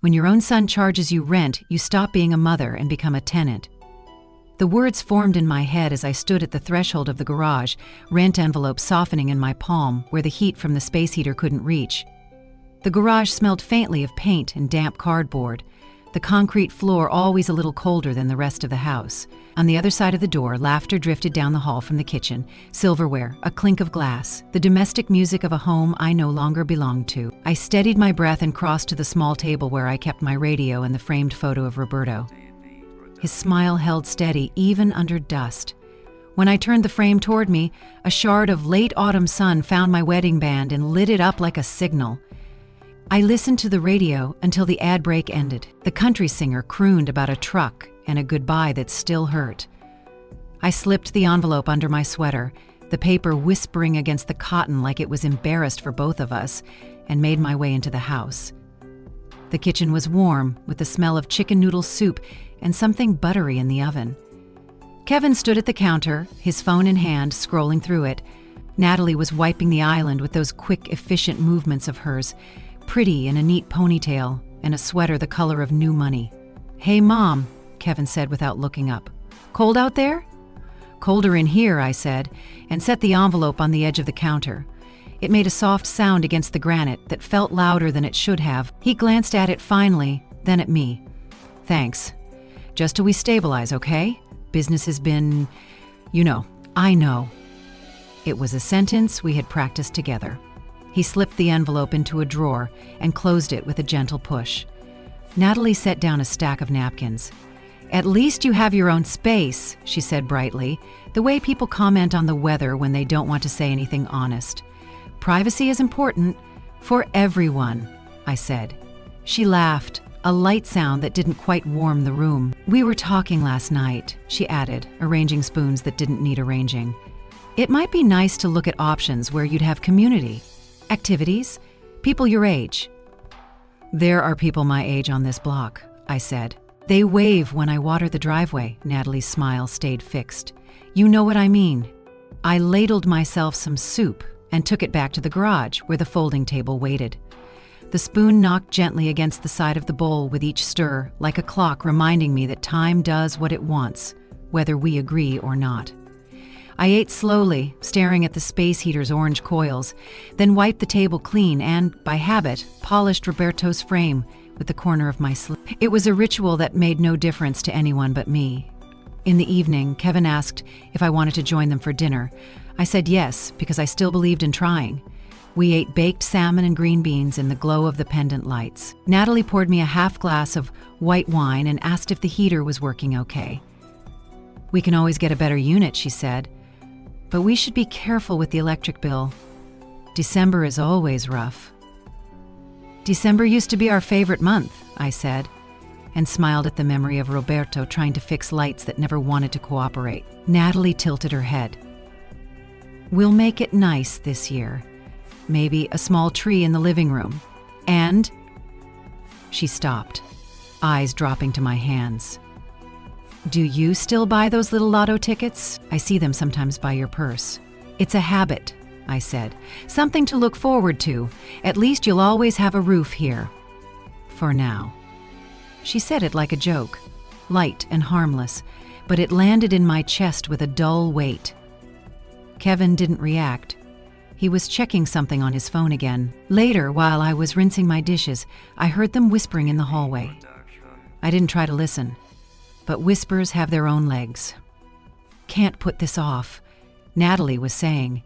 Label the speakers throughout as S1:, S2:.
S1: When your own son charges you rent, you stop being a mother and become a tenant. The words formed in my head as I stood at the threshold of the garage, rent envelope softening in my palm where the heat from the space heater couldn't reach. The garage smelled faintly of paint and damp cardboard, the concrete floor always a little colder than the rest of the house. On the other side of the door, laughter drifted down the hall from the kitchen, silverware, a clink of glass, the domestic music of a home I no longer belonged to. I steadied my breath and crossed to the small table where I kept my radio and the framed photo of Roberto. His smile held steady even under dust. When I turned the frame toward me, a shard of late autumn sun found my wedding band and lit it up like a signal. I listened to the radio until the ad break ended. The country singer crooned about a truck and a goodbye that still hurt. I slipped the envelope under my sweater, the paper whispering against the cotton like it was embarrassed for both of us, and made my way into the house. The kitchen was warm, with the smell of chicken noodle soup and something buttery in the oven. Kevin stood at the counter, his phone in hand, scrolling through it. Natalie was wiping the island with those quick, efficient movements of hers, pretty in a neat ponytail and a sweater the color of new money. "Hey, Mom," Kevin said without looking up. "Cold out there?" "Colder in here," I said, and set the envelope on the edge of the counter. It made a soft sound against the granite that felt louder than it should have. He glanced at it finally, then at me. "Thanks. Just till we stabilize, okay? Business has been, I know." It was a sentence we had practiced together. He slipped the envelope into a drawer and closed it with a gentle push. Natalie set down a stack of napkins. "At least you have your own space," she said brightly, the way people comment on the weather when they don't want to say anything honest. "Privacy is important for everyone," I said. She laughed, a light sound that didn't quite warm the room. "We were talking last night," she added, arranging spoons that didn't need arranging. "It might be nice to look at options where you'd have community, activities, people your age." "There are people my age on this block," I said. "They wave when I water the driveway." Natalie's smile stayed fixed. "You know what I mean." I ladled myself some soup and took it back to the garage where the folding table waited. The spoon knocked gently against the side of the bowl with each stir, like a clock reminding me that time does what it wants, whether we agree or not. I ate slowly, staring at the space heater's orange coils, then wiped the table clean and, by habit, polished Roberto's frame with the corner of my sleeve. It was a ritual that made no difference to anyone but me. In the evening, Kevin asked if I wanted to join them for dinner. I said yes, because I still believed in trying. We ate baked salmon and green beans in the glow of the pendant lights. Natalie poured me a half glass of white wine and asked if the heater was working okay. "We can always get a better unit," she said, "but we should be careful with the electric bill. December is always rough." "December used to be our favorite month," I said, and smiled at the memory of Roberto trying to fix lights that never wanted to cooperate. Natalie tilted her head. "We'll make it nice this year. Maybe a small tree in the living room. And..." She stopped, eyes dropping to my hands. "Do you still buy those little lotto tickets? I see them sometimes by your purse." "It's a habit," I said. "Something to look forward to. At least you'll always have a roof here. For now." She said it like a joke, light and harmless, but it landed in my chest with a dull weight. Kevin didn't react. He was checking something on his phone again. Later, while I was rinsing my dishes, I heard them whispering in the hallway. I didn't try to listen, but whispers have their own legs. "Can't put this off," Natalie was saying.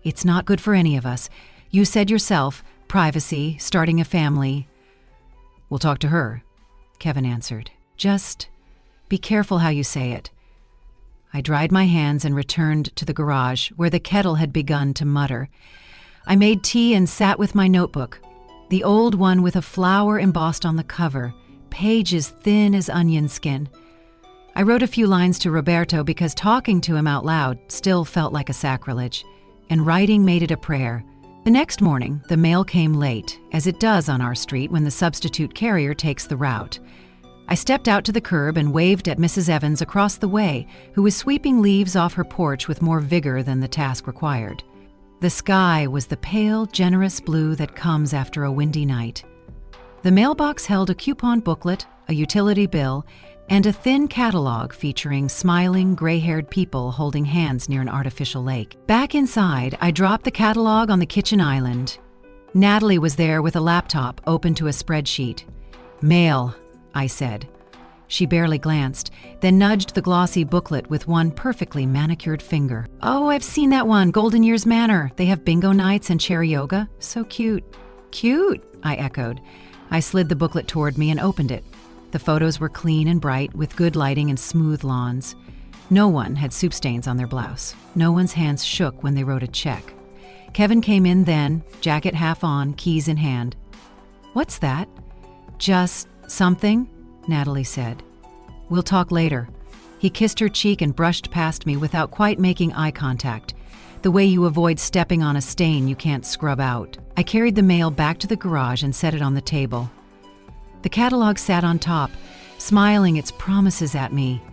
S1: "It's not good for any of us. You said yourself, privacy, starting a family." "We'll talk to her," Kevin answered. "Just be careful how you say it." I dried my hands and returned to the garage, where the kettle had begun to mutter. I made tea and sat with my notebook, the old one with a flower embossed on the cover, pages thin as onion skin. I wrote a few lines to Roberto because talking to him out loud still felt like a sacrilege, and writing made it a prayer. The next morning, the mail came late, as it does on our street when the substitute carrier takes the route. I stepped out to the curb and waved at Mrs. Evans across the way, who was sweeping leaves off her porch with more vigor than the task required. The sky was the pale, generous blue that comes after a windy night. The mailbox held a coupon booklet, a utility bill, and a thin catalog featuring smiling, gray-haired people holding hands near an artificial lake. Back inside, I dropped the catalog on the kitchen island. Natalie was there with a laptop open to a spreadsheet. "Mail," I said. She barely glanced, then nudged the glossy booklet with one perfectly manicured finger. "Oh, I've seen that one, Golden Years Manor. They have bingo nights and chair yoga. So cute." "Cute," I echoed. I slid the booklet toward me and opened it. The photos were clean and bright, with good lighting and smooth lawns. No one had soup stains on their blouse. No one's hands shook when they wrote a check. Kevin came in then, jacket half on, keys in hand. "What's that?" "Just something," Natalie said. "We'll talk later." He kissed her cheek and brushed past me without quite making eye contact, the way you avoid stepping on a stain you can't scrub out. I carried the mail back to the garage and set it on the table. The catalog sat on top, smiling its promises at me.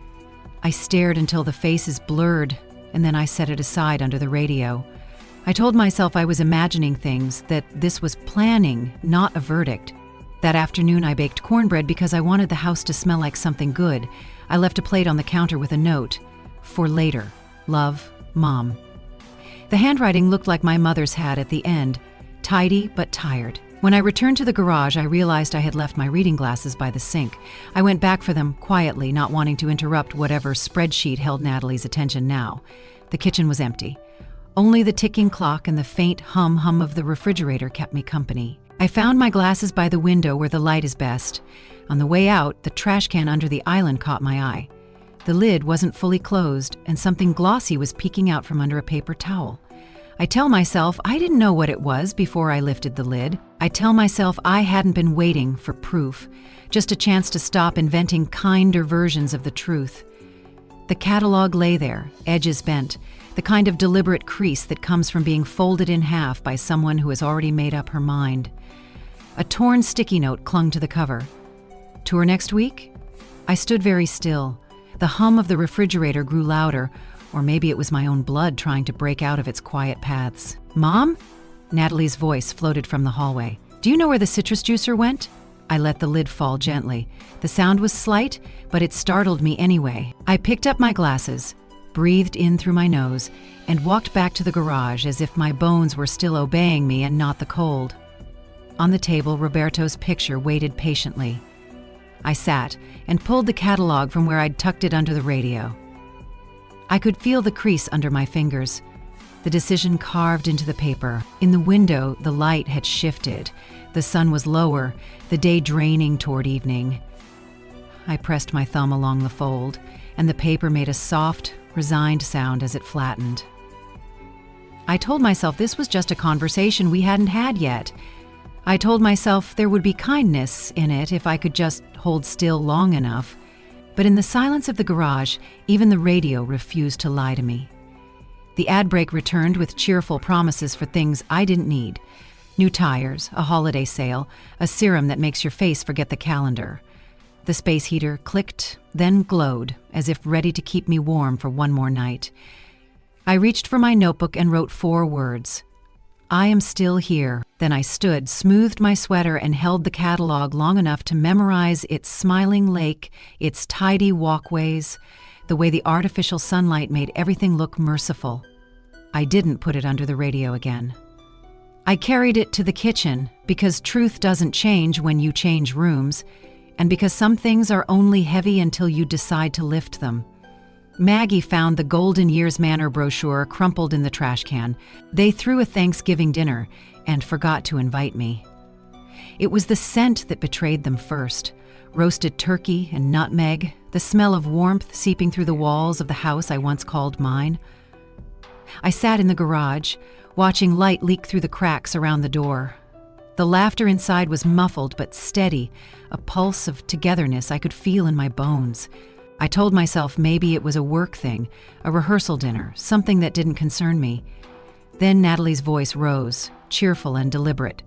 S1: I stared until the faces blurred, and then I set it aside under the radio. I told myself I was imagining things, that this was planning, not a verdict. That afternoon I baked cornbread because I wanted the house to smell like something good. I left a plate on the counter with a note. "For later. Love, Mom." The handwriting looked like my mother's had at the end, tidy but tired. When I returned to the garage, I realized I had left my reading glasses by the sink. I went back for them quietly, not wanting to interrupt whatever spreadsheet held Natalie's attention now. The kitchen was empty. Only the ticking clock and the faint hum of the refrigerator kept me company. I found my glasses by the window where the light is best. On the way out, the trash can under the island caught my eye. The lid wasn't fully closed, and something glossy was peeking out from under a paper towel. I tell myself I didn't know what it was before I lifted the lid. I tell myself I hadn't been waiting for proof, just a chance to stop inventing kinder versions of the truth. The catalog lay there, edges bent, the kind of deliberate crease that comes from being folded in half by someone who has already made up her mind. A torn sticky note clung to the cover. "Tour next week?" I stood very still. The hum of the refrigerator grew louder, or maybe it was my own blood trying to break out of its quiet paths. "Mom?" Natalie's voice floated from the hallway. "Do you know where the citrus juicer went?" I let the lid fall gently. The sound was slight, but it startled me anyway. I picked up my glasses, breathed in through my nose, and walked back to the garage as if my bones were still obeying me and not the cold. On the table, Roberto's picture waited patiently. I sat and pulled the catalog from where I'd tucked it under the radio. I could feel the crease under my fingers, the decision carved into the paper. In the window, the light had shifted. The sun was lower, the day draining toward evening. I pressed my thumb along the fold, and the paper made a soft, resigned sound as it flattened. I told myself this was just a conversation we hadn't had yet. I told myself there would be kindness in it if I could just hold still long enough. But in the silence of the garage, even the radio refused to lie to me. The ad break returned with cheerful promises for things I didn't need. New tires, a holiday sale, a serum that makes your face forget the calendar. The space heater clicked, then glowed, as if ready to keep me warm for one more night. I reached for my notebook and wrote 4 words. "I am still here." Then I stood, smoothed my sweater, and held the catalog long enough to memorize its smiling lake, its tidy walkways, the way the artificial sunlight made everything look merciful. I didn't put it under the radio again. I carried it to the kitchen because truth doesn't change when you change rooms, and because some things are only heavy until you decide to lift them. Maggie found the Golden Years Manor brochure crumpled in the trash can. They threw a Thanksgiving dinner and forgot to invite me. It was the scent that betrayed them first. Roasted turkey and nutmeg, the smell of warmth seeping through the walls of the house I once called mine. I sat in the garage, watching light leak through the cracks around the door. The laughter inside was muffled but steady, a pulse of togetherness I could feel in my bones. I told myself maybe it was a work thing, a rehearsal dinner, something that didn't concern me. Then Natalie's voice rose, cheerful and deliberate.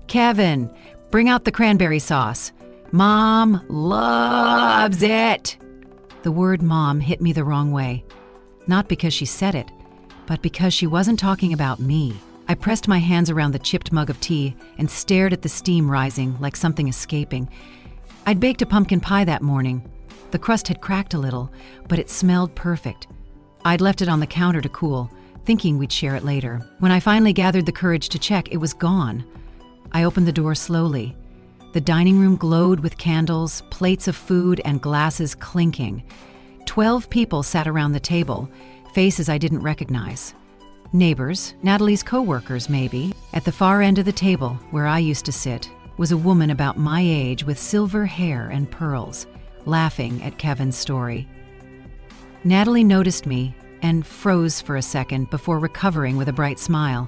S1: "Kevin, bring out the cranberry sauce. Mom loves it." The word mom hit me the wrong way. Not because she said it, but because she wasn't talking about me. I pressed my hands around the chipped mug of tea and stared at the steam rising like something escaping. I'd baked a pumpkin pie that morning. The crust had cracked a little, but it smelled perfect. I'd left it on the counter to cool, thinking we'd share it later. When I finally gathered the courage to check, it was gone. I opened the door slowly. The dining room glowed with candles, plates of food, and glasses clinking. 12 people sat around the table, faces I didn't recognize. Neighbors, Natalie's co-workers maybe. At the far end of the table, where I used to sit, was a woman about my age with silver hair and pearls, laughing at Kevin's story. Natalie noticed me and froze for a second before recovering with a bright smile.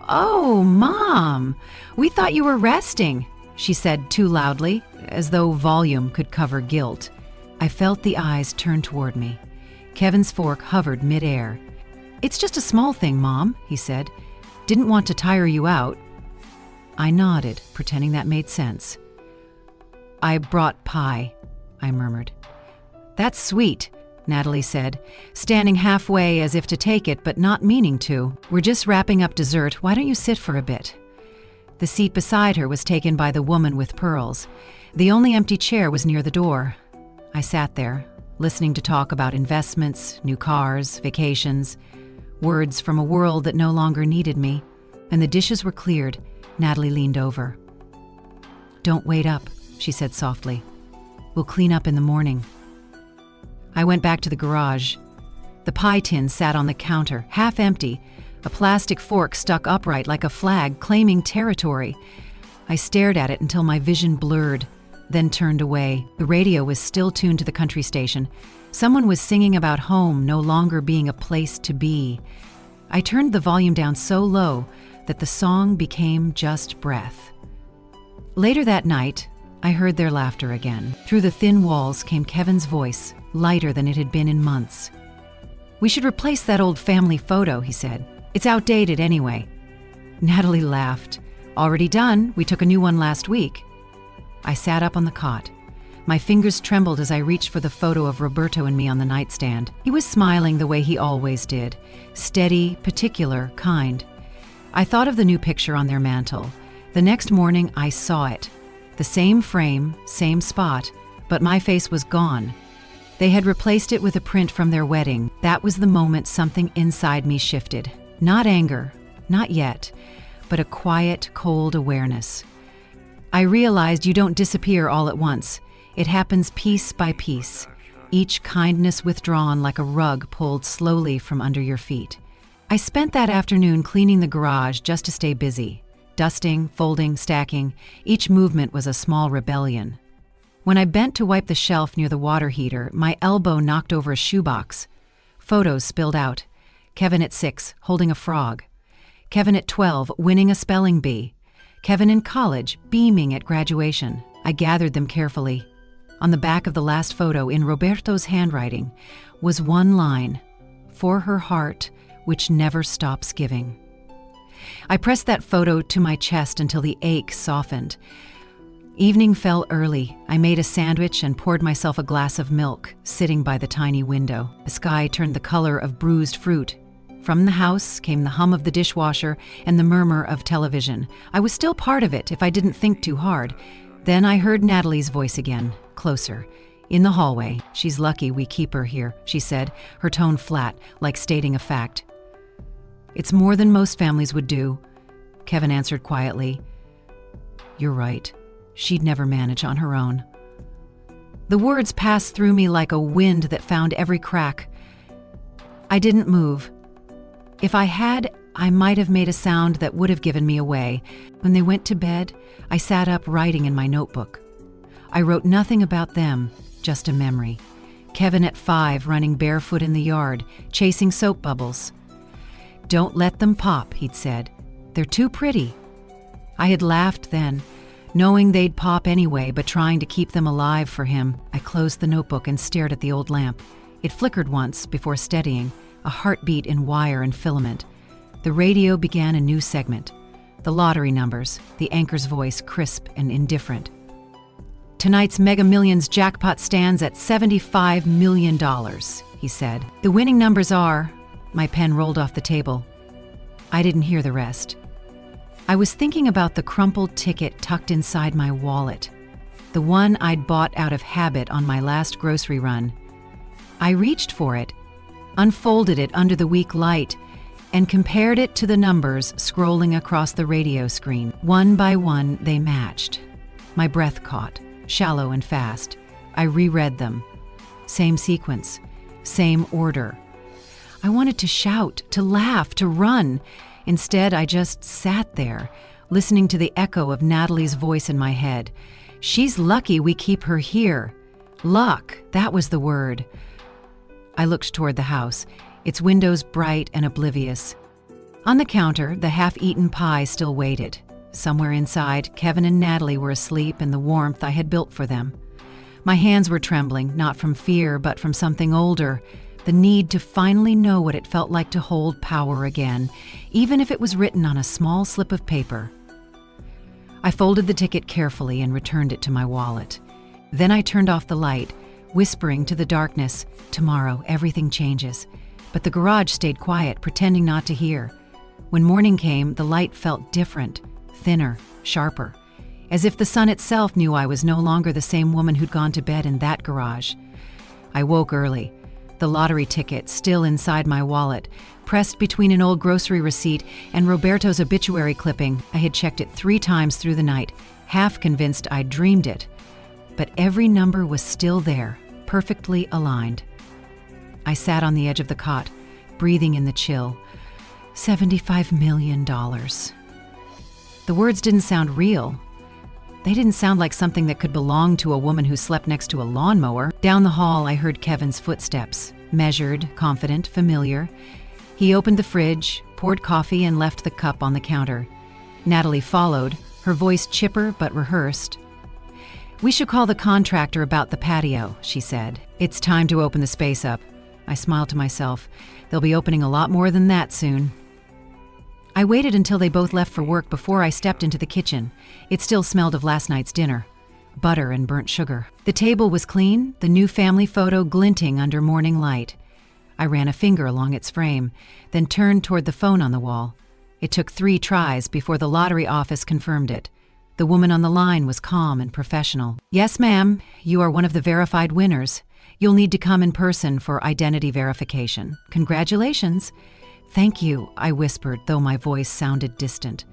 S1: "Oh, Mom, we thought you were resting," she said too loudly, as though volume could cover guilt. I felt the eyes turn toward me. Kevin's fork hovered mid-air. "It's just a small thing, Mom," he said. "Didn't want to tire you out." I nodded, pretending that made sense. "I brought pie," I murmured. "That's sweet," Natalie said, standing halfway as if to take it but not meaning to. "We're just wrapping up dessert. Why don't you sit for a bit?" The seat beside her was taken by the woman with pearls. The only empty chair was near the door. I sat there, listening to talk about investments, new cars, vacations, words from a world that no longer needed me. When the dishes were cleared, Natalie leaned over. "Don't wait up," she said softly. "We'll clean up in the morning." I went back to the garage. The pie tin sat on the counter, half empty, a plastic fork stuck upright like a flag, claiming territory. I stared at it until my vision blurred, then turned away. The radio was still tuned to the country station. Someone was singing about home no longer being a place to be. I turned the volume down so low that the song became just breath. Later that night, I heard their laughter again. Through the thin walls came Kevin's voice, lighter than it had been in months. "We should replace that old family photo," he said. "It's outdated anyway." Natalie laughed. "Already done. We took a new one last week." I sat up on the cot. My fingers trembled as I reached for the photo of Roberto and me on the nightstand. He was smiling the way he always did, steady, particular, kind. I thought of the new picture on their mantel. The next morning, I saw it. The same frame, same spot, but my face was gone. They had replaced it with a print from their wedding. That was the moment something inside me shifted. Not anger, not yet, but a quiet, cold awareness. I realized you don't disappear all at once. It happens piece by piece, each kindness withdrawn like a rug pulled slowly from under your feet. I spent that afternoon cleaning the garage just to stay busy. Dusting, folding, stacking, each movement was a small rebellion. When I bent to wipe the shelf near the water heater, my elbow knocked over a shoebox. Photos spilled out. Kevin at 6, holding a frog. Kevin at 12, winning a spelling bee. Kevin in college, beaming at graduation. I gathered them carefully. On the back of the last photo, in Roberto's handwriting, was one line, "For her heart, which never stops giving." I pressed that photo to my chest until the ache softened. Evening fell early. I made a sandwich and poured myself a glass of milk, sitting by the tiny window. The sky turned the color of bruised fruit. From the house came the hum of the dishwasher and the murmur of television. I was still part of it if I didn't think too hard. Then I heard Natalie's voice again, closer. In the hallway. "She's lucky we keep her here," she said, her tone flat, like stating a fact. "It's more than most families would do," Kevin answered quietly. "You're right. She'd never manage on her own." The words passed through me like a wind that found every crack. I didn't move. If I had, I might have made a sound that would have given me away. When they went to bed, I sat up writing in my notebook. I wrote nothing about them, just a memory. Kevin at 5 running barefoot in the yard, chasing soap bubbles. "Don't let them pop," he'd said. "They're too pretty." I had laughed then, knowing they'd pop anyway, but trying to keep them alive for him. I closed the notebook and stared at the old lamp. It flickered once before steadying, a heartbeat in wire and filament. The radio began a new segment. The lottery numbers, the anchor's voice crisp and indifferent. "Tonight's Mega Millions jackpot stands at $75 million, he said. "The winning numbers are..." My pen rolled off the table. I didn't hear the rest. I was thinking about the crumpled ticket tucked inside my wallet, the one I'd bought out of habit on my last grocery run. I reached for it, unfolded it under the weak light, and compared it to the numbers scrolling across the radio screen. One by one, they matched. My breath caught, shallow and fast. I reread them. Same sequence, same order. I wanted to shout, to laugh, to run. Instead, I just sat there, listening to the echo of Natalie's voice in my head. She's lucky we keep her here. Luck, that was the word. I looked toward the house, its windows bright and oblivious. On the counter, the half-eaten pie still waited. Somewhere inside, Kevin and Natalie were asleep in the warmth I had built for them. My hands were trembling, not from fear, but from something older, the need to finally know what it felt like to hold power again, even if it was written on a small slip of paper. I folded the ticket carefully and returned it to my wallet. Then I turned off the light, whispering to the darkness, "Tomorrow, everything changes." But the garage stayed quiet, pretending not to hear. When morning came, the light felt different, thinner, sharper, as if the sun itself knew I was no longer the same woman who'd gone to bed in that garage. I woke early, the lottery ticket still inside my wallet, pressed between an old grocery receipt and Roberto's obituary clipping. I had checked it 3 times through the night, half convinced I'd dreamed it. But every number was still there, perfectly aligned. I sat on the edge of the cot, breathing in the chill. $75 million. The words didn't sound real. They didn't sound like something that could belong to a woman who slept next to a lawnmower. Down the hall, I heard Kevin's footsteps, measured, confident, familiar. He opened the fridge, poured coffee, and left the cup on the counter. Natalie followed, her voice chipper but rehearsed. "We should call the contractor about the patio," she said. "It's time to open the space up." I smiled to myself. They'll be opening a lot more than that soon. I waited until they both left for work before I stepped into the kitchen. It still smelled of last night's dinner. Butter and burnt sugar. The table was clean, the new family photo glinting under morning light. I ran a finger along its frame, then turned toward the phone on the wall. It took 3 tries before the lottery office confirmed it. The woman on the line was calm and professional. "Yes, ma'am, you are one of the verified winners. You'll need to come in person for identity verification. Congratulations." "Thank you," I whispered, though my voice sounded distant.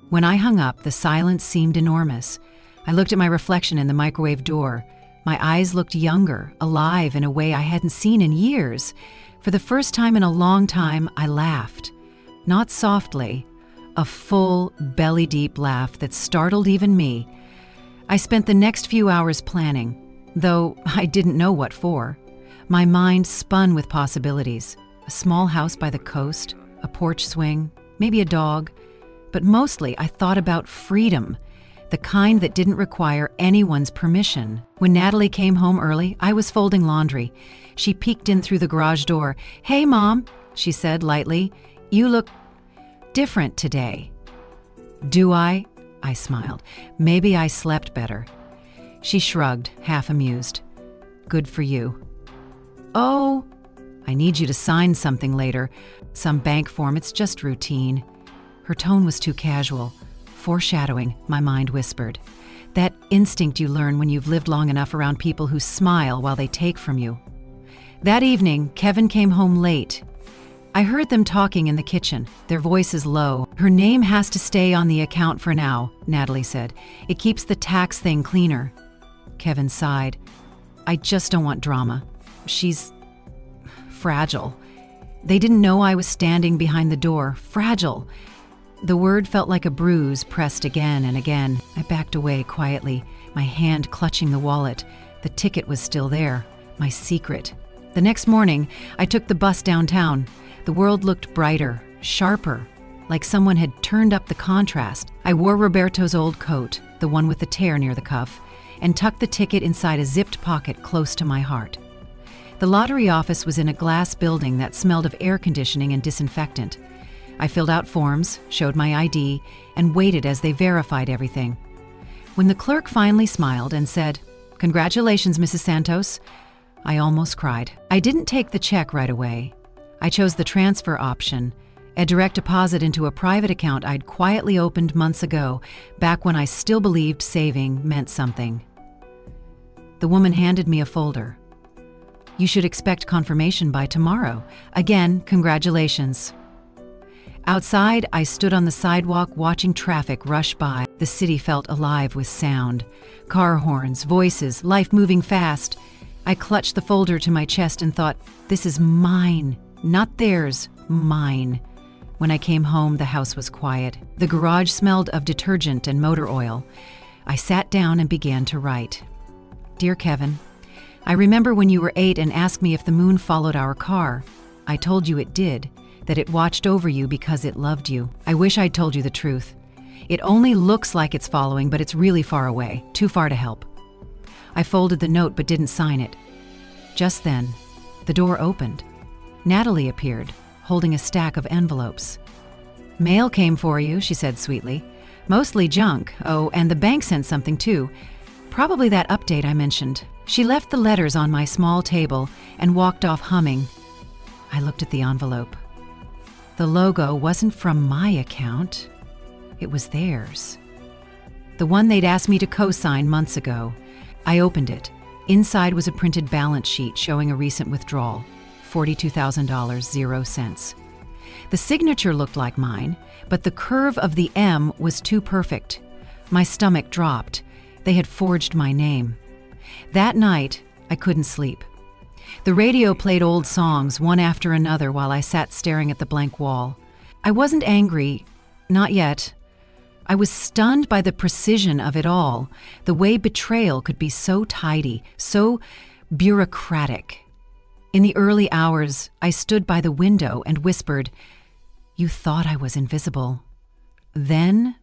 S1: When I hung up, the silence seemed enormous. I looked at my reflection in the microwave door. My eyes looked younger, alive in a way I hadn't seen in years. For the first time in a long time, I laughed. Not softly, a full, belly-deep laugh that startled even me. I spent the next few hours planning, though I didn't know what for. My mind spun with possibilities. A small house by the coast, a porch swing, maybe a dog. But mostly I thought about freedom, the kind that didn't require anyone's permission. When Natalie came home early, I was folding laundry. She peeked in through the garage door. "Hey, Mom," she said lightly. "You look different today." "Do I?" I smiled. "Maybe I slept better." She shrugged, half amused. "Good for you." "Oh, I need you to sign something later. Some bank form, it's just routine." Her tone was too casual. Foreshadowing, my mind whispered. That instinct you learn when you've lived long enough around people who smile while they take from you. That evening, Kevin came home late. I heard them talking in the kitchen, their voices low. "Her name has to stay on the account for now," Natalie said. "It keeps the tax thing cleaner." Kevin sighed. "I just don't want drama. She's fragile." They didn't know I was standing behind the door. Fragile. The word felt like a bruise pressed again and again. I backed away quietly, my hand clutching the wallet. The ticket was still there. My secret. The next morning, I took the bus downtown. The world looked brighter, sharper, like someone had turned up the contrast. I wore Roberto's old coat, the one with the tear near the cuff, and tucked the ticket inside a zipped pocket close to my heart. The lottery office was in a glass building that smelled of air conditioning and disinfectant. I filled out forms, showed my ID, and waited as they verified everything. When the clerk finally smiled and said, "Congratulations, Mrs. Santos," I almost cried. I didn't take the check right away. I chose the transfer option, A direct deposit into a private account I'd quietly opened months ago, back when I still believed saving meant something. The woman handed me a folder. You should expect confirmation by tomorrow. Again, congratulations. Outside, I stood on the sidewalk watching traffic rush by. The city felt alive with sound. Car horns, voices, life moving fast. I clutched the folder to my chest and thought, this is mine, not theirs, mine. When I came home, the house was quiet. The garage smelled of detergent and motor oil. I sat down and began to write. Dear Kevin, I remember when you were 8 and asked me if the moon followed our car. I told you it did, that it watched over you because it loved you. I wish I'd told you the truth. It only looks like it's following, but it's really far away, too far to help. I folded the note but didn't sign it. Just then, the door opened. Natalie appeared, holding a stack of envelopes. Mail came for you, she said sweetly. Mostly junk. Oh, and the bank sent something too. Probably that update I mentioned. She left the letters on my small table and walked off humming. I looked at the envelope. The logo wasn't from my account. It was theirs. The one they'd asked me to co-sign months ago. I opened it. Inside was a printed balance sheet showing a recent withdrawal. $42,000, 0 cents. The signature looked like mine, but the curve of the M was too perfect. My stomach dropped. They had forged my name. That night, I couldn't sleep. The radio played old songs, one after another, while I sat staring at the blank wall. I wasn't angry, not yet. I was stunned by the precision of it all, the way betrayal could be so tidy, so bureaucratic. In the early hours, I stood by the window and whispered, "You thought I was invisible." Then,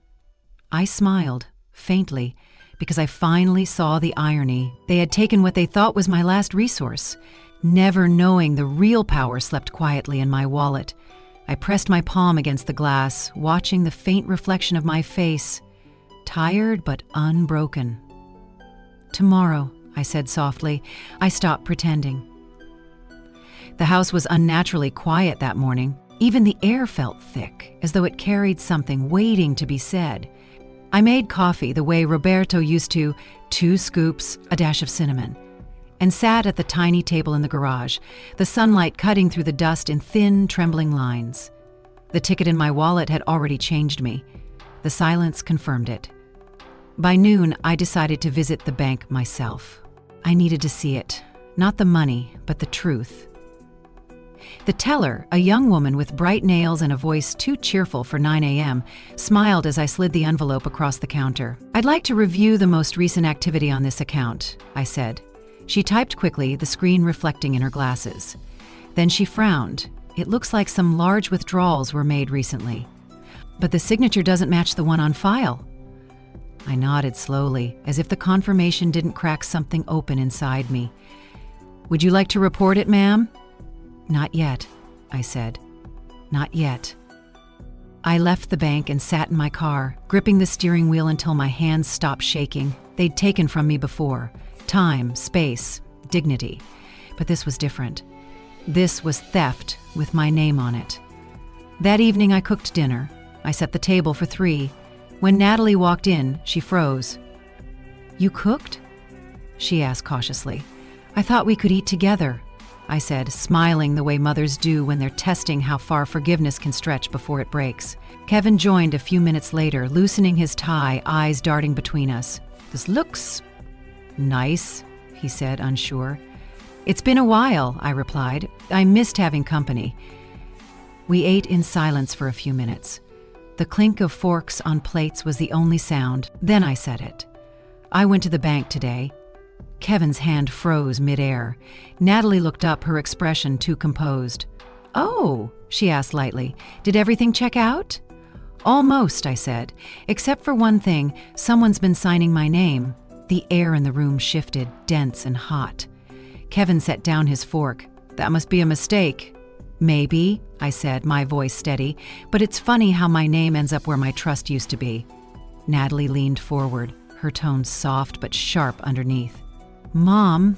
S1: I smiled, faintly, because I finally saw the irony. They had taken what they thought was my last resource, never knowing the real power slept quietly in my wallet. I pressed my palm against the glass, watching the faint reflection of my face, tired but unbroken. "Tomorrow," I said softly. I stopped pretending. The house was unnaturally quiet that morning. Even the air felt thick, as though it carried something waiting to be said. I made coffee the way Roberto used to, 2 scoops, a dash of cinnamon, and sat at the tiny table in the garage, the sunlight cutting through the dust in thin, trembling lines. The ticket in my wallet had already changed me. The silence confirmed it. By noon, I decided to visit the bank myself. I needed to see it, not the money, but the truth. The teller, a young woman with bright nails and a voice too cheerful for 9 a.m., smiled as I slid the envelope across the counter. "I'd like to review the most recent activity on this account," I said. She typed quickly, the screen reflecting in her glasses. Then she frowned. "It looks like some large withdrawals were made recently. But the signature doesn't match the one on file." I nodded slowly, as if the confirmation didn't crack something open inside me. "Would you like to report it, ma'am?" "Not yet," I said. "Not yet." I left the bank and sat in my car, gripping the steering wheel until my hands stopped shaking. They'd taken from me before. Time, space, dignity. But this was different. This was theft with my name on it. That evening I cooked dinner. I set the table for 3. When Natalie walked in, she froze. "You cooked?" she asked cautiously. "I thought we could eat together," I said, smiling the way mothers do when they're testing how far forgiveness can stretch before it breaks. Kevin joined a few minutes later, loosening his tie, eyes darting between us. "This looks nice," he said, unsure. "It's been a while," I replied. "I missed having company." We ate in silence for a few minutes. The clink of forks on plates was the only sound. Then I said it. "I went to the bank today." Kevin's hand froze midair. Natalie looked up, her expression too composed. "Oh," she asked lightly, "did everything check out?" "Almost," I said. "Except for one thing, someone's been signing my name." The air in the room shifted, dense and hot. Kevin set down his fork. "That must be a mistake." "Maybe," I said, my voice steady, "but it's funny how my name ends up where my trust used to be." Natalie leaned forward, her tone soft but sharp underneath. "Mom,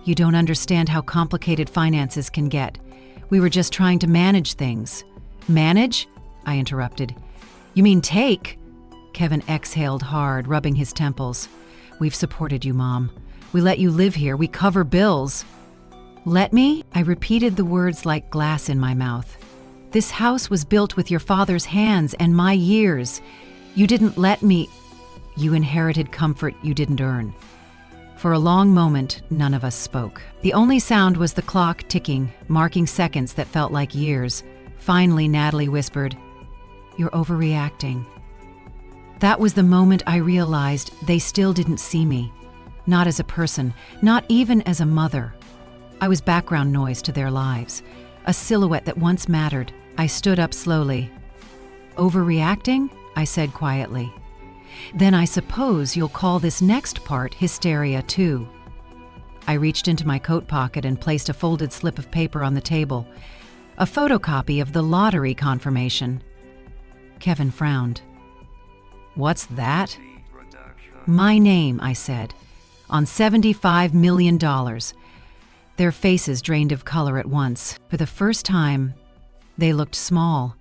S1: you don't understand how complicated finances can get. We were just trying to manage things. Manage? I interrupted. You mean take? Kevin exhaled hard, rubbing his temples. We've supported you, Mom. We let you live here. We cover bills. Let me? I repeated the words like glass in my mouth. This house was built with your father's hands and my years. You didn't let me. You inherited comfort you didn't earn. For a long moment, none of us spoke. The only sound was the clock ticking, marking seconds that felt like years. Finally, Natalie whispered, "You're overreacting." That was the moment I realized they still didn't see me. Not as a person, not even as a mother. I was background noise to their lives, a silhouette that once mattered. I stood up slowly. "Overreacting?" I said quietly. "Then I suppose you'll call this next part hysteria too." I reached into my coat pocket and placed a folded slip of paper on the table, a photocopy of the lottery confirmation. Kevin frowned. "What's that?" "My name," I said, "on $75 million. Their faces drained of color at once. For the first time, they looked small,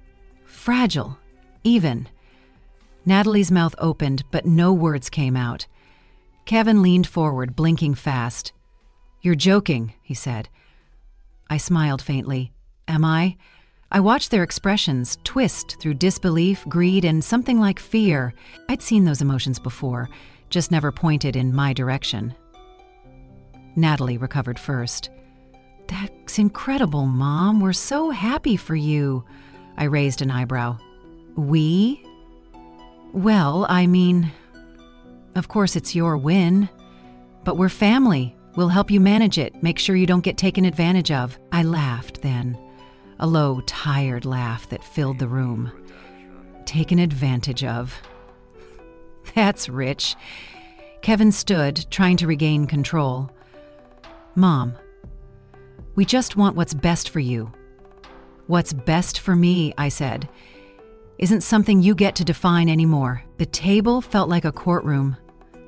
S1: fragile, even. Natalie's mouth opened, but no words came out. Kevin leaned forward, blinking fast. "You're joking," he said. I smiled faintly. "Am I?" I watched their expressions twist through disbelief, greed, and something like fear. I'd seen those emotions before, just never pointed in my direction. Natalie recovered first. "That's incredible, Mom. We're so happy for you." I raised an eyebrow. "We?" "Well, I mean, of course it's your win. But we're family. We'll help you manage it, make sure you don't get taken advantage of." I laughed then, a low, tired laugh that filled the room. Taken advantage of. That's rich. Kevin stood, trying to regain control. "Mom, we just want what's best for you." "What's best for me," I said, "isn't something you get to define anymore." The table felt like a courtroom.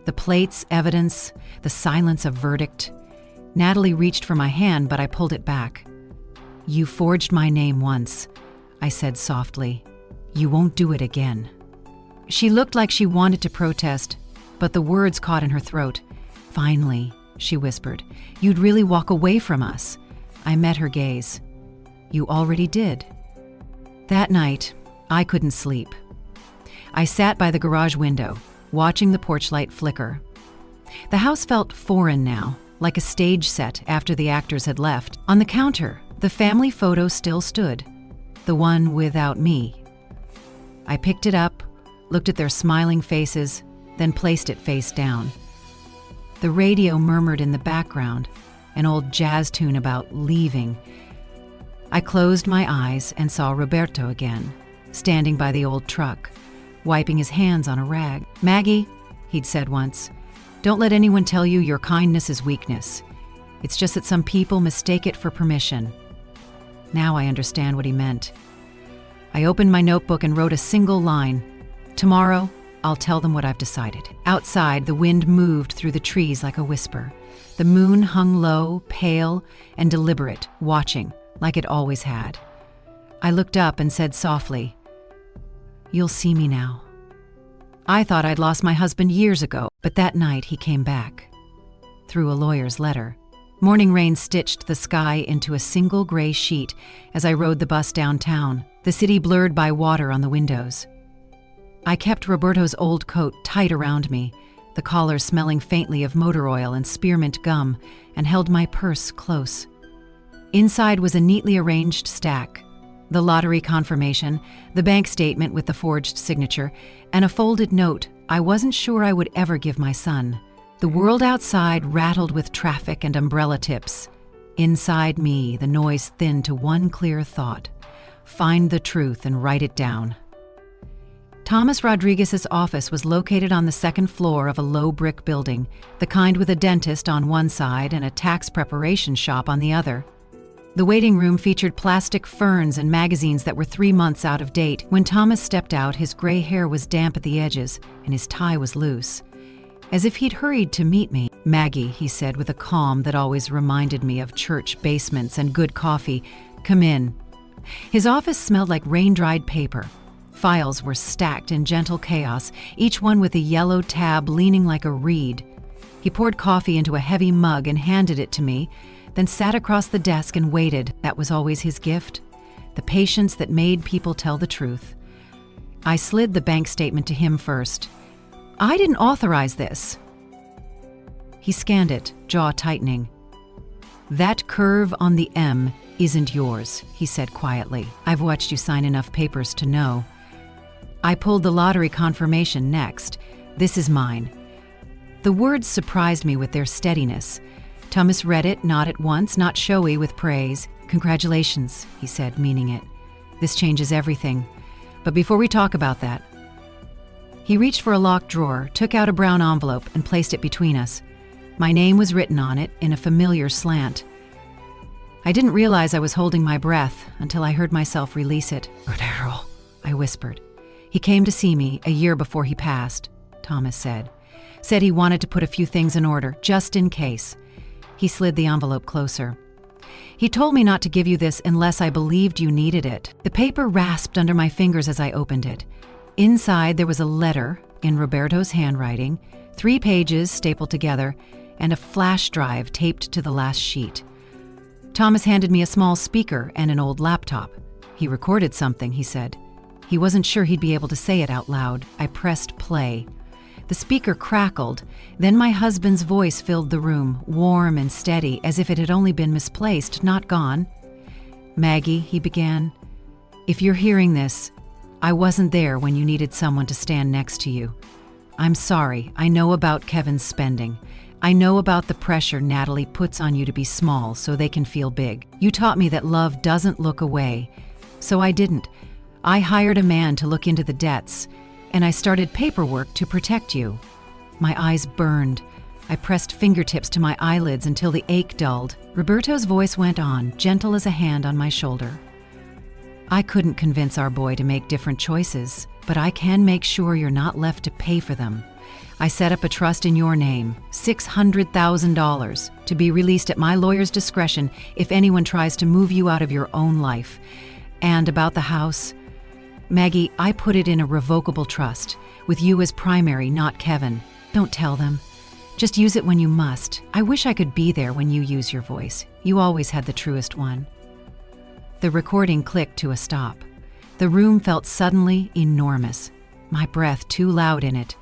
S1: The plates, evidence, the silence of verdict. Natalie reached for my hand, but I pulled it back. "You forged my name once," I said softly. "You won't do it again." She looked like she wanted to protest, but the words caught in her throat. "Finally," she whispered, "you'd really walk away from us." I met her gaze. "You already did." That night, I couldn't sleep. I sat by the garage window, watching the porch light flicker. The house felt foreign now, like a stage set after the actors had left. On the counter, the family photo still stood, the one without me. I picked it up, looked at their smiling faces, then placed it face down. The radio murmured in the background, an old jazz tune about leaving. I closed my eyes and saw Roberto again, standing by the old truck, wiping his hands on a rag. "Maggie," he'd said once, "don't let anyone tell you your kindness is weakness. It's just that some people mistake it for permission." Now I understand what he meant. I opened my notebook and wrote a single line. "Tomorrow, I'll tell them what I've decided." Outside, the wind moved through the trees like a whisper. The moon hung low, pale, and deliberate, watching, like it always had. I looked up and said softly, "You'll see me now." I thought I'd lost my husband years ago, but that night he came back. Through a lawyer's letter. Morning rain stitched the sky into a single gray sheet as I rode the bus downtown, the city blurred by water on the windows. I kept Roberto's old coat tight around me, the collar smelling faintly of motor oil and spearmint gum, and held my purse close. Inside was a neatly arranged stack: the lottery confirmation, the bank statement with the forged signature, and a folded note I wasn't sure I would ever give my son. The world outside rattled with traffic and umbrella tips. Inside me, the noise thinned to one clear thought: find the truth and write it down. Thomas Rodriguez's office was located on the second floor of a low brick building, the kind with a dentist on one side and a tax preparation shop on the other. The waiting room featured plastic ferns and magazines that were 3 months out of date. When Thomas stepped out, his gray hair was damp at the edges and his tie was loose. As if he'd hurried to meet me. "Maggie," he said with a calm that always reminded me of church basements and good coffee, "come in." His office smelled like rain-dried paper. Files were stacked in gentle chaos, each one with a yellow tab leaning like a reed. He poured coffee into a heavy mug and handed it to me, then sat across the desk and waited. That was always his gift, the patience that made people tell the truth. I slid the bank statement to him first. "I didn't authorize this." He scanned it, jaw tightening. "That curve on the M isn't yours," he said quietly. "I've watched you sign enough papers to know." I pulled the lottery confirmation next. "This is mine." The words surprised me with their steadiness. Thomas read it, not at once, not showy with praise. "Congratulations," he said, meaning it. "This changes everything. But before we talk about that..." He reached for a locked drawer, took out a brown envelope, and placed it between us. My name was written on it in a familiar slant. I didn't realize I was holding my breath until I heard myself release it. "Rodero," I whispered. "He came to see me a year before he passed," Thomas said. "Said he wanted to put a few things in order, just in case." He slid the envelope closer. "He told me not to give you this unless I believed you needed it." The paper rasped under my fingers as I opened it. Inside there was a letter, in Roberto's handwriting, 3 pages stapled together, and a flash drive taped to the last sheet. Thomas handed me a small speaker and an old laptop. He recorded something, he said. He wasn't sure he'd be able to say it out loud. I pressed play. The speaker crackled. Then my husband's voice filled the room, warm and steady, as if it had only been misplaced, not gone. "Maggie," he began, "if you're hearing this, I wasn't there when you needed someone to stand next to you. I'm sorry. I know about Kevin's spending. I know about the pressure Natalie puts on you to be small so they can feel big. You taught me that love doesn't look away. So I didn't. I hired a man to look into the debts, and I started paperwork to protect you." My eyes burned. I pressed fingertips to my eyelids until the ache dulled. Roberto's voice went on, gentle as a hand on my shoulder. "I couldn't convince our boy to make different choices, but I can make sure you're not left to pay for them. I set up a trust in your name, $600,000, to be released at my lawyer's discretion if anyone tries to move you out of your own life. And about the house, Maggie, I put it in a revocable trust, with you as primary, not Kevin. Don't tell them. Just use it when you must. I wish I could be there when you use your voice. You always had the truest one." The recording clicked to a stop. The room felt suddenly enormous, my breath too loud in it.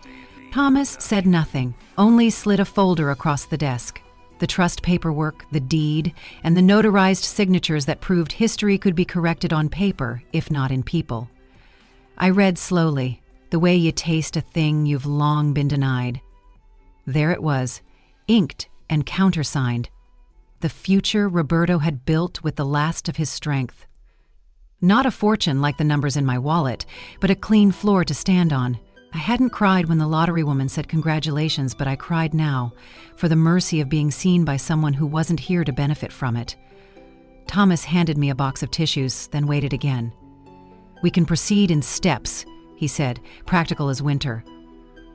S1: Thomas said nothing, only slid a folder across the desk. The trust paperwork, the deed, and the notarized signatures that proved history could be corrected on paper, if not in people. I read slowly, the way you taste a thing you've long been denied. There it was, inked and countersigned. The future Roberto had built with the last of his strength. Not a fortune like the numbers in my wallet, but a clean floor to stand on. I hadn't cried when the lottery woman said congratulations, but I cried now, for the mercy of being seen by someone who wasn't here to benefit from it. Thomas handed me a box of tissues, then waited again. "We can proceed in steps," he said, practical as winter.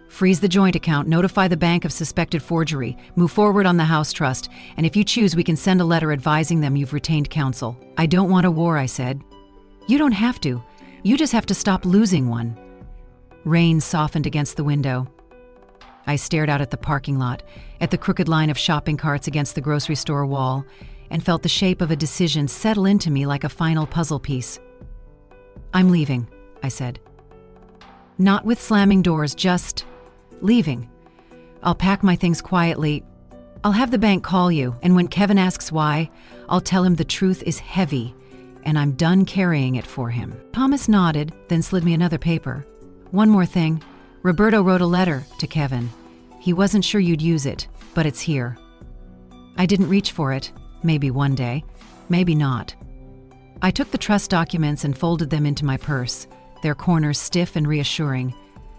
S1: "Freeze the joint account, notify the bank of suspected forgery, move forward on the house trust, and if you choose, we can send a letter advising them you've retained counsel." "I don't want a war," I said. "You don't have to. You just have to stop losing one." Rain softened against the window. I stared out at the parking lot, at the crooked line of shopping carts against the grocery store wall, and felt the shape of a decision settle into me like a final puzzle piece. "I'm leaving," I said. Not with slamming doors, just leaving. I'll pack my things quietly. I'll have the bank call you, and when Kevin asks why, I'll tell him the truth is heavy, and I'm done carrying it for him. Thomas nodded, then slid me another paper. "One more thing. Roberto wrote a letter to Kevin. He wasn't sure you'd use it, but it's here." I didn't reach for it. Maybe one day. Maybe not. I took the trust documents and folded them into my purse, their corners stiff and reassuring.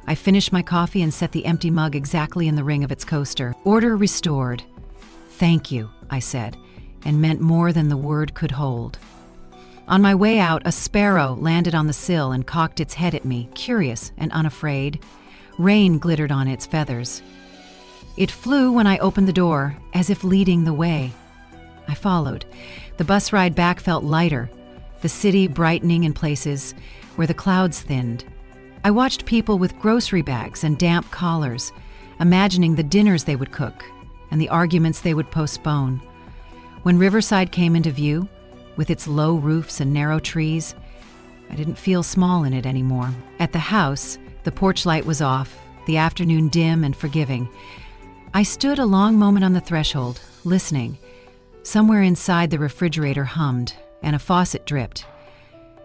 S1: I finished my coffee and set the empty mug exactly in the ring of its coaster. Order restored. "Thank you," I said, and meant more than the word could hold. On my way out, a sparrow landed on the sill and cocked its head at me, curious and unafraid. Rain glittered on its feathers. It flew when I opened the door, as if leading the way. I followed. The bus ride back felt lighter. the city brightening in places where the clouds thinned. I watched people with grocery bags and damp collars, imagining the dinners they would cook and the arguments they would postpone. When Riverside came into view, with its low roofs and narrow trees, I didn't feel small in it anymore. At the house, the porch light was off, the afternoon dim and forgiving. I stood a long moment on the threshold, listening. Somewhere inside the refrigerator hummed, and a faucet dripped.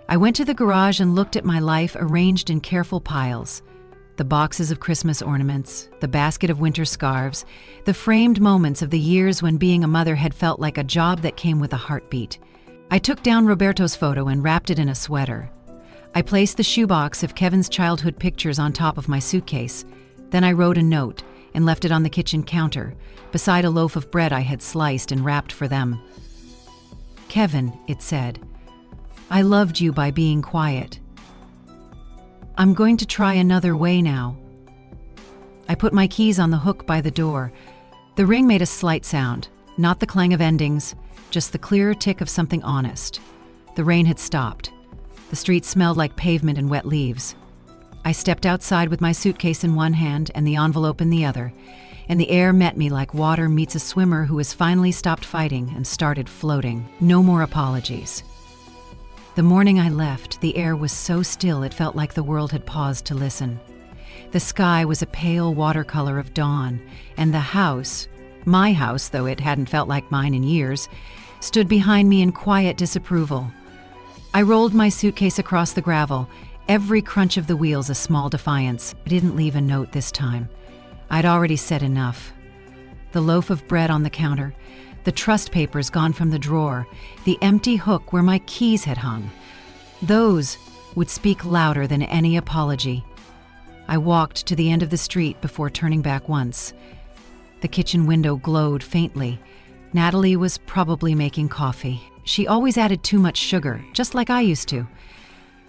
S1: I went to the garage and looked at my life arranged in careful piles. The boxes of Christmas ornaments, the basket of winter scarves, the framed moments of the years when being a mother had felt like a job that came with a heartbeat. I took down Roberto's photo and wrapped it in a sweater. I placed the shoebox of Kevin's childhood pictures on top of my suitcase. Then I wrote a note and left it on the kitchen counter, beside a loaf of bread I had sliced and wrapped for them. Kevin, it said, I loved you by being quiet. I'm going to try another way now. I put my keys on the hook by the door. The ring made a slight sound, not the clang of endings, just the clear tick of something honest. The rain had stopped. The street smelled like pavement and wet leaves. I stepped outside with my suitcase in one hand and the envelope in the other, and the air met me like water meets a swimmer who has finally stopped fighting and started floating. No more apologies. The morning I left, the air was so still it felt like the world had paused to listen. The sky was a pale watercolor of dawn, and the house, my house though it hadn't felt like mine in years, stood behind me in quiet disapproval. I rolled my suitcase across the gravel, every crunch of the wheels a small defiance. I didn't leave a note this time. I'd already said enough. The loaf of bread on the counter, the trust papers gone from the drawer, the empty hook where my keys had hung. Those would speak louder than any apology. I walked to the end of the street before turning back once. The kitchen window glowed faintly. Natalie was probably making coffee. She always added too much sugar, just like I used to.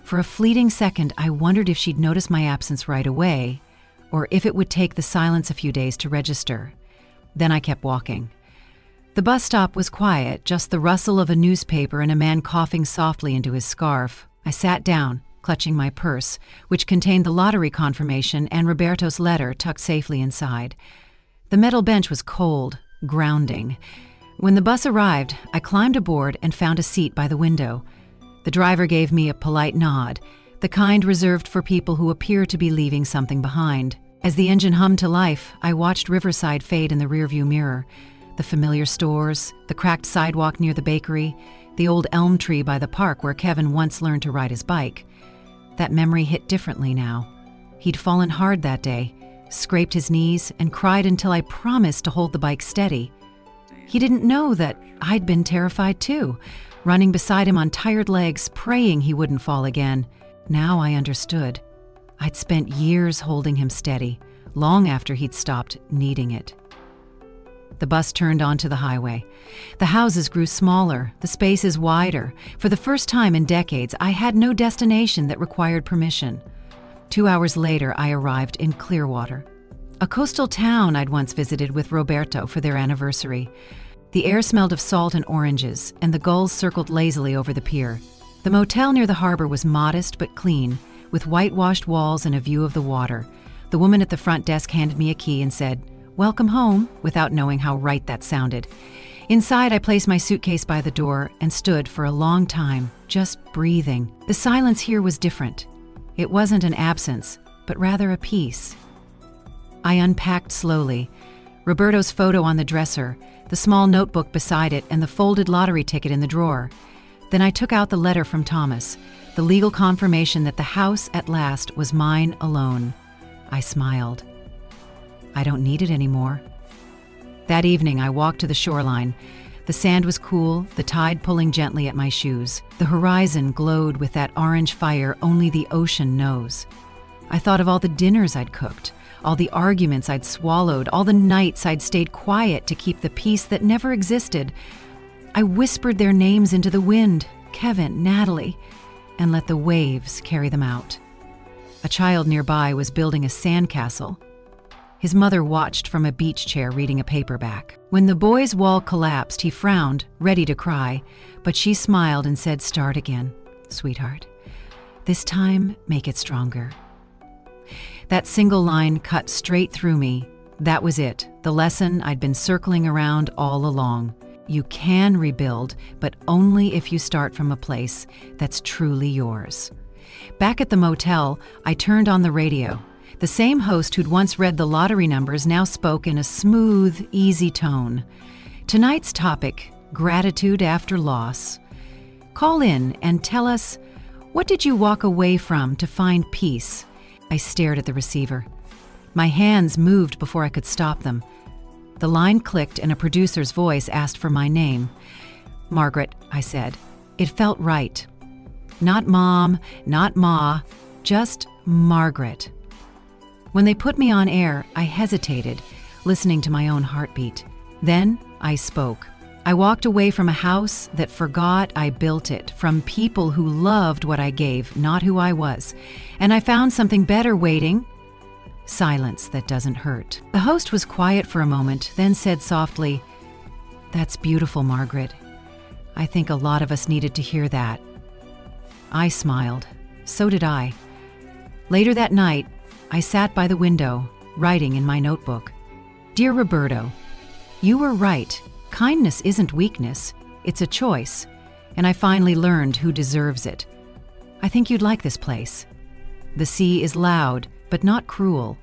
S1: For a fleeting second, I wondered if she'd notice my absence right away, or if it would take the silence a few days to register. Then I kept walking. The bus stop was quiet, just the rustle of a newspaper and a man coughing softly into his scarf. I sat down, clutching my purse, which contained the lottery confirmation and Roberto's letter tucked safely inside. The metal bench was cold, grounding. When the bus arrived, I climbed aboard and found a seat by the window. The driver gave me a polite nod, the kind reserved for people who appear to be leaving something behind. As the engine hummed to life, I watched Riverside fade in the rearview mirror. The familiar stores, the cracked sidewalk near the bakery, the old elm tree by the park where Kevin once learned to ride his bike. That memory hit differently now. He'd fallen hard that day, scraped his knees, and cried until I promised to hold the bike steady. He didn't know that I'd been terrified too, running beside him on tired legs, praying he wouldn't fall again. Now I understood. I'd spent years holding him steady, long after he'd stopped needing it. The bus turned onto the highway. The houses grew smaller, the spaces wider. For the first time in decades, I had no destination that required permission. 2 hours later, I arrived in Clearwater, a coastal town I'd once visited with Roberto for their anniversary. The air smelled of salt and oranges, and the gulls circled lazily over the pier. The motel near the harbor was modest but clean, with whitewashed walls and a view of the water. The woman at the front desk handed me a key and said, "Welcome home," without knowing how right that sounded. Inside, I placed my suitcase by the door and stood for a long time, just breathing. The silence here was different. It wasn't an absence, but rather a peace. I unpacked slowly. Roberto's photo on the dresser, the small notebook beside it, and the folded lottery ticket in the drawer. Then I took out the letter from Thomas, the legal confirmation that the house at last was mine alone. I smiled. I don't need it anymore. That evening, I walked to the shoreline. The sand was cool, the tide pulling gently at my shoes. The horizon glowed with that orange fire only the ocean knows. I thought of all the dinners I'd cooked, all the arguments I'd swallowed, all the nights I'd stayed quiet to keep the peace that never existed. I whispered their names into the wind, Kevin, Natalie, and let the waves carry them out. A child nearby was building a sandcastle. His mother watched from a beach chair reading a paperback. When the boy's wall collapsed, he frowned, ready to cry, but she smiled and said, "Start again, sweetheart. This time, make it stronger." That single line cut straight through me. That was it, the lesson I'd been circling around all along. You can rebuild, but only if you start from a place that's truly yours. Back at the motel, I turned on the radio. The same host who'd once read the lottery numbers now spoke in a smooth, easy tone. Tonight's topic, gratitude after loss. Call in and tell us, what did you walk away from to find peace? I stared at the receiver. My hands moved before I could stop them. The line clicked and a producer's voice asked for my name. "Margaret," I said. It felt right. Not Mom, not Ma, just Margaret. When they put me on air, I hesitated, listening to my own heartbeat. Then I spoke. I walked away from a house that forgot I built it, from people who loved what I gave, not who I was. And I found something better waiting. Silence that doesn't hurt. The host was quiet for a moment, then said softly, "That's beautiful, Margaret. I think a lot of us needed to hear that." I smiled. So did I. Later that night, I sat by the window, writing in my notebook. "Dear Roberto, you were right. Kindness isn't weakness. It's a choice. And I finally learned who deserves it. I think you'd like this place. The sea is loud, but not cruel.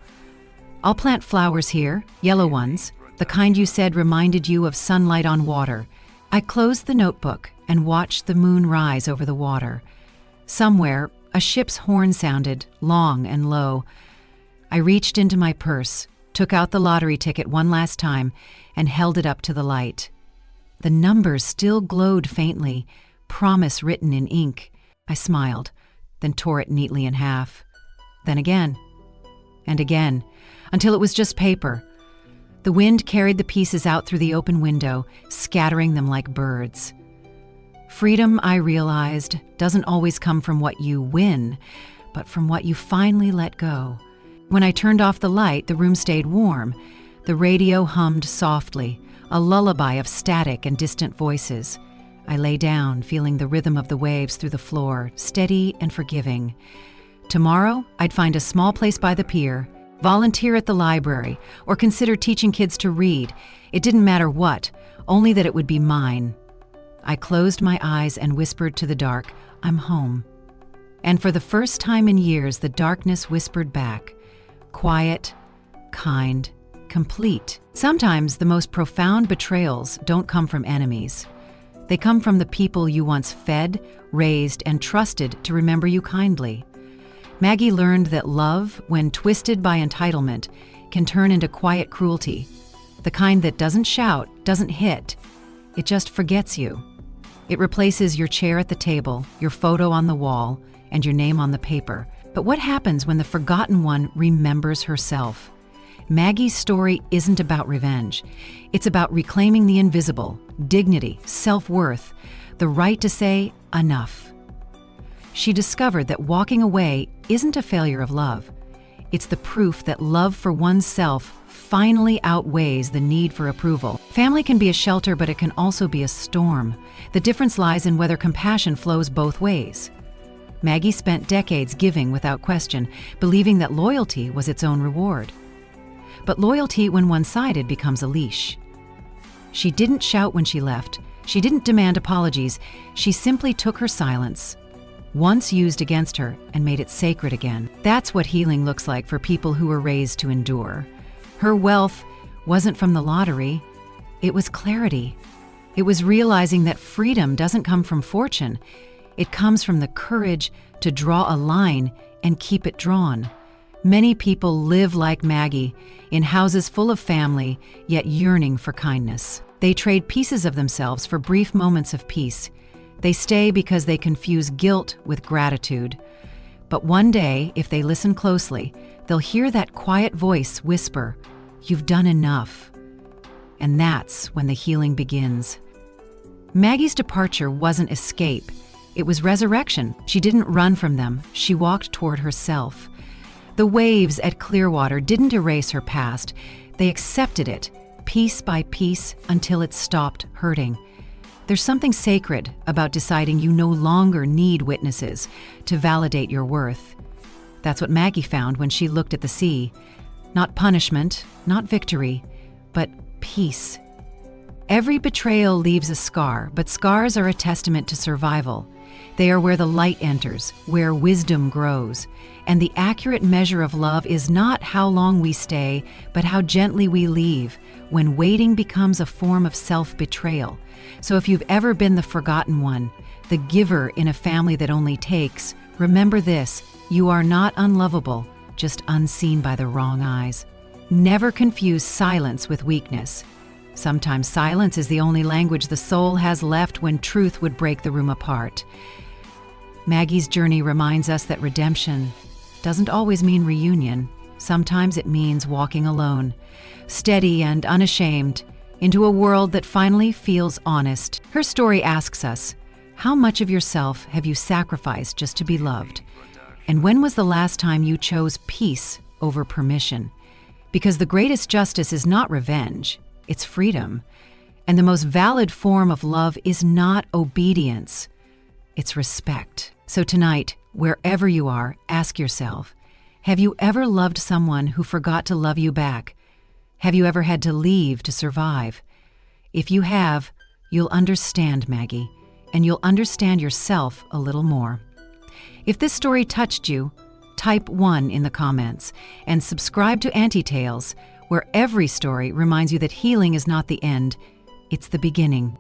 S1: I'll plant flowers here, yellow ones, the kind you said reminded you of sunlight on water." I closed the notebook and watched the moon rise over the water. Somewhere, a ship's horn sounded, long and low. I reached into my purse, took out the lottery ticket one last time, and held it up to the light. The numbers still glowed faintly, promise written in ink. I smiled, then tore it neatly in half. Then again, and again, until it was just paper. The wind carried the pieces out through the open window, scattering them like birds. Freedom, I realized, doesn't always come from what you win, but from what you finally let go. When I turned off the light, the room stayed warm. The radio hummed softly, a lullaby of static and distant voices. I lay down, feeling the rhythm of the waves through the floor, steady and forgiving. Tomorrow, I'd find a small place by the pier, volunteer at the library, or consider teaching kids to read. It didn't matter what, only that it would be mine. I closed my eyes and whispered to the dark, "I'm home." And for the first time in years, the darkness whispered back, quiet, kind, complete. Sometimes the most profound betrayals don't come from enemies. They come from the people you once fed, raised, and trusted to remember you kindly. Maggie learned that love, when twisted by entitlement, can turn into quiet cruelty. The kind that doesn't shout, doesn't hit. It just forgets you. It replaces your chair at the table, your photo on the wall, and your name on the paper. But what happens when the forgotten one remembers herself? Maggie's story isn't about revenge. It's about reclaiming the invisible, dignity, self-worth, the right to say, enough. She discovered that walking away isn't a failure of love. It's the proof that love for oneself finally outweighs the need for approval. Family can be a shelter, but it can also be a storm. The difference lies in whether compassion flows both ways. Maggie spent decades giving without question, believing that loyalty was its own reward. But loyalty, when one-sided, becomes a leash. She didn't shout when she left. She didn't demand apologies. She simply took her silence, once used against her, and made it sacred again. That's what healing looks like for people who were raised to endure. Her wealth wasn't from the lottery. It was clarity. It was realizing that freedom doesn't come from fortune. It comes from the courage to draw a line and keep it drawn. Many people live like Maggie, in houses full of family, yet yearning for kindness. They trade pieces of themselves for brief moments of peace. They stay because they confuse guilt with gratitude. But one day, if they listen closely, they'll hear that quiet voice whisper, "You've done enough." And that's when the healing begins. Maggie's departure wasn't escape. It was resurrection. She didn't run from them. She walked toward herself. The waves at Clearwater didn't erase her past. They accepted it, piece by piece, until it stopped hurting. There's something sacred about deciding you no longer need witnesses to validate your worth. That's what Maggie found when she looked at the sea. Not punishment, not victory, but peace. Every betrayal leaves a scar, but scars are a testament to survival. They are where the light enters, where wisdom grows. And the accurate measure of love is not how long we stay, but how gently we leave, when waiting becomes a form of self-betrayal. So if you've ever been the forgotten one, the giver in a family that only takes, remember this: you are not unlovable, just unseen by the wrong eyes. Never confuse silence with weakness. Sometimes silence is the only language the soul has left when truth would break the room apart. Maggie's journey reminds us that redemption doesn't always mean reunion. Sometimes it means walking alone, steady and unashamed, into a world that finally feels honest. Her story asks us, how much of yourself have you sacrificed just to be loved? And when was the last time you chose peace over permission? Because the greatest justice is not revenge, it's freedom. And the most valid form of love is not obedience, it's respect. So tonight, wherever you are, ask yourself, have you ever loved someone who forgot to love you back? Have you ever had to leave to survive? If you have, you'll understand Maggie, and you'll understand yourself a little more. If this story touched you, type 1 in the comments and subscribe to Auntie Tales, where every story reminds you that healing is not the end, it's the beginning.